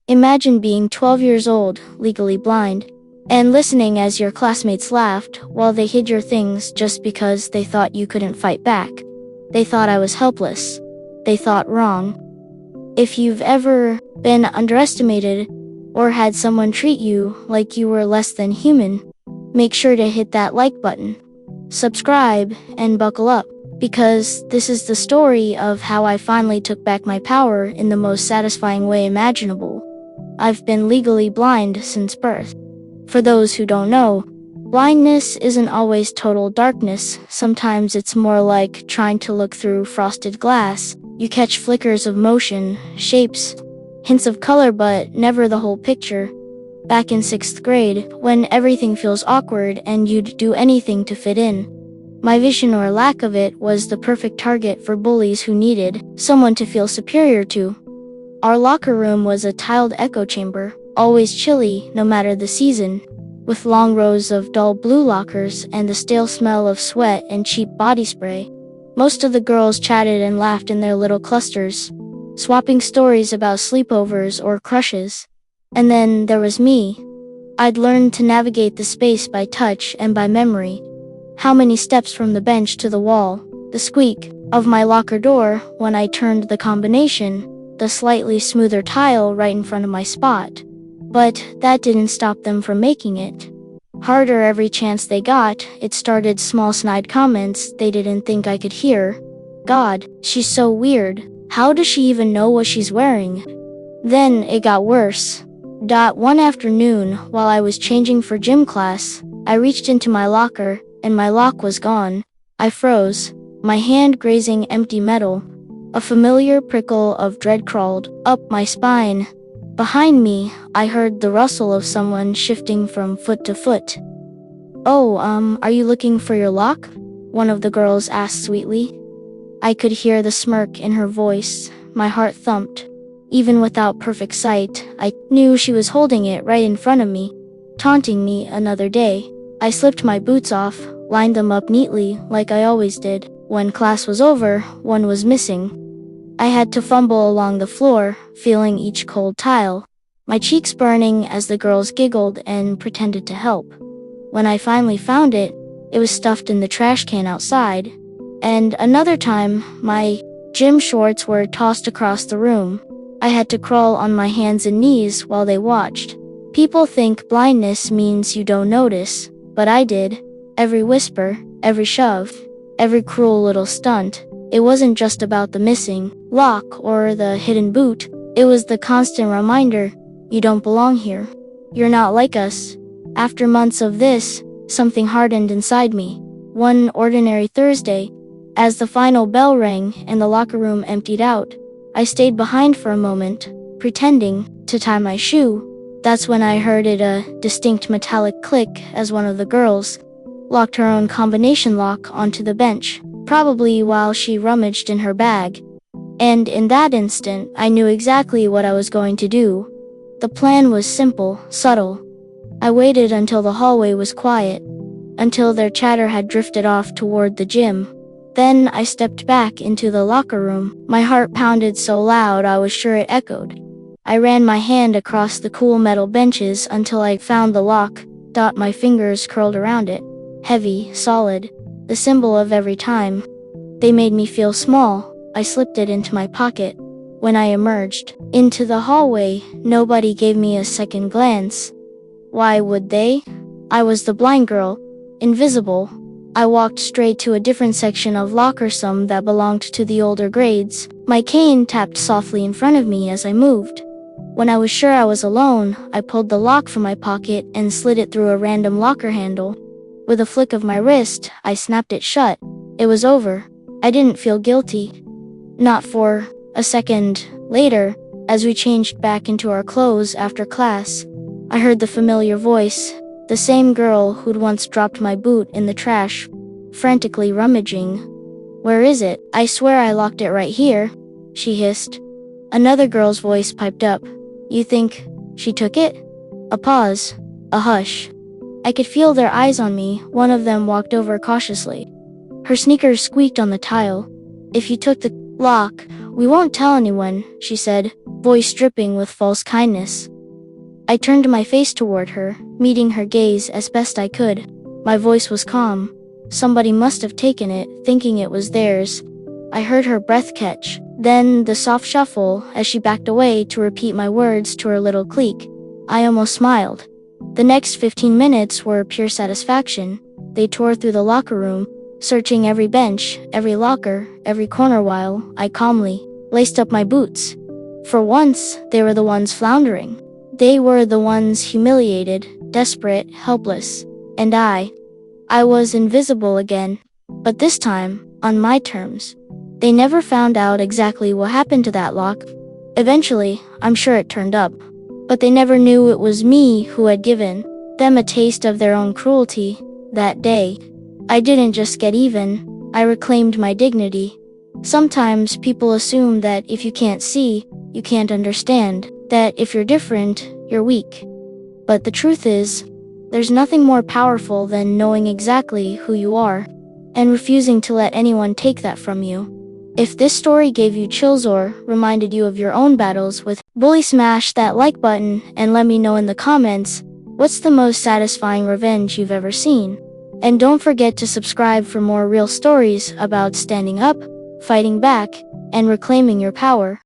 Imagine being 12 years old, legally blind, and listening as your classmates laughed while they hid your things just because they thought you couldn't fight back. They thought I was helpless. They thought wrong. If you've ever been underestimated or had someone treat you like you were less than human, make sure to hit that like button, subscribe, and buckle up, because this is the story of how I finally took back my power in the most satisfying way imaginable. I've been legally blind since birth. For those who don't know, blindness isn't always total darkness. Sometimes it's more like trying to look through frosted glass. You catch flickers of motion, shapes, hints of color, but never the whole picture. Back in 6th grade, when everything feels awkward and you'd do anything to fit in, my vision, or lack of it, was the perfect target for bullies who needed someone to feel superior to. Our locker room was a tiled echo chamber, always chilly no matter the season, with long rows of dull blue lockers and the stale smell of sweat and cheap body spray. Most of the girls chatted and laughed in their little clusters, swapping stories about sleepovers or crushes. And then there was me. I'd learned to navigate the space by touch and by memory. How many steps from the bench to the wall, the squeak of my locker door when I turned the combination, the slightly smoother tile right in front of my spot. But that didn't stop them from making it harder every chance they got. It started small snide comments they didn't think I could hear. God, she's so weird. How does she even know what she's wearing? Then it got worse. One afternoon, while I was changing for gym class, I reached into my locker, and my lock was gone. I froze, my hand grazing empty metal. A familiar prickle of dread crawled up my spine. Behind me, I heard the rustle of someone shifting from foot to foot. "Oh, are you looking for your lock?" one of the girls asked sweetly. I could hear the smirk in her voice. My heart thumped. Even without perfect sight, I knew she was holding it right in front of me, taunting me another day. I slipped my boots off, lined them up neatly like I always did. When class was over, one was missing. I had to fumble along the floor, feeling each cold tile, my cheeks burning as the girls giggled and pretended to help. When I finally found it, it was stuffed in the trash can outside. And another time, my gym shorts were tossed across the room. I had to crawl on my hands and knees while they watched. People think blindness means you don't notice, but I did. Every whisper, every shove, every cruel little stunt. It wasn't just about the missing lock or the hidden boot. It was the constant reminder, you don't belong here. You're not like us. After months of this, something hardened inside me. One ordinary Thursday, as the final bell rang and the locker room emptied out, I stayed behind for a moment, pretending to tie my shoe. That's when I heard a distinct metallic click as one of the girls locked her own combination lock onto the bench, probably while she rummaged in her bag. And in that instant, I knew exactly what I was going to do. The plan was simple, subtle. I waited until the hallway was quiet, until their chatter had drifted off toward the gym. Then I stepped back into the locker room. My heart pounded so loud I was sure it echoed. I ran my hand across the cool metal benches until I found the lock. My fingers curled around it. Heavy, solid, the symbol of every time. They made me feel small. I slipped it into my pocket. When I emerged into the hallway, nobody gave me a second glance. Why would they? I was the blind girl, invisible. I walked straight to a different section of locker, some that belonged to the older grades. My cane tapped softly in front of me as I moved. When I was sure I was alone, I pulled the lock from my pocket and slid it through a random locker handle. With a flick of my wrist, I snapped it shut. It was over. I didn't feel guilty. Not for a second. Later, as we changed back into our clothes after class, I heard the familiar voice, the same girl who'd once dropped my boot in the trash, frantically rummaging. "Where is it? I swear I locked it right here," she hissed. Another girl's voice piped up. "You think she took it?" A pause. A hush. I could feel their eyes on me. One of them walked over cautiously. Her sneakers squeaked on the tile. "If you took the lock, we won't tell anyone," she said. voice dripping with false kindness. I turned my face toward her, meeting her gaze as best I could. My voice was calm. Somebody must have taken it, thinking it was theirs. I heard her breath catch, then the soft shuffle as she backed away to repeat my words to her little clique. I almost smiled. The next 15 minutes were pure satisfaction. They tore through the locker room, searching every bench, every locker, every corner while I calmly laced up my boots. For once, they were the ones floundering. They were the ones humiliated, desperate, helpless. And I was invisible again. But this time, on my terms. They never found out exactly what happened to that lock. Eventually, I'm sure it turned up. But they never knew it was me who had given them a taste of their own cruelty that day. I didn't just get even, I reclaimed my dignity. Sometimes people assume that if you can't see, you can't understand, that if you're different, you're weak. But the truth is, there's nothing more powerful than knowing exactly who you are and refusing to let anyone take that from you. If this story gave you chills or reminded you of your own battles with bully, smash that like button and let me know in the comments what's the most satisfying revenge you've ever seen. And don't forget to subscribe for more real stories about standing up, fighting back, and reclaiming your power.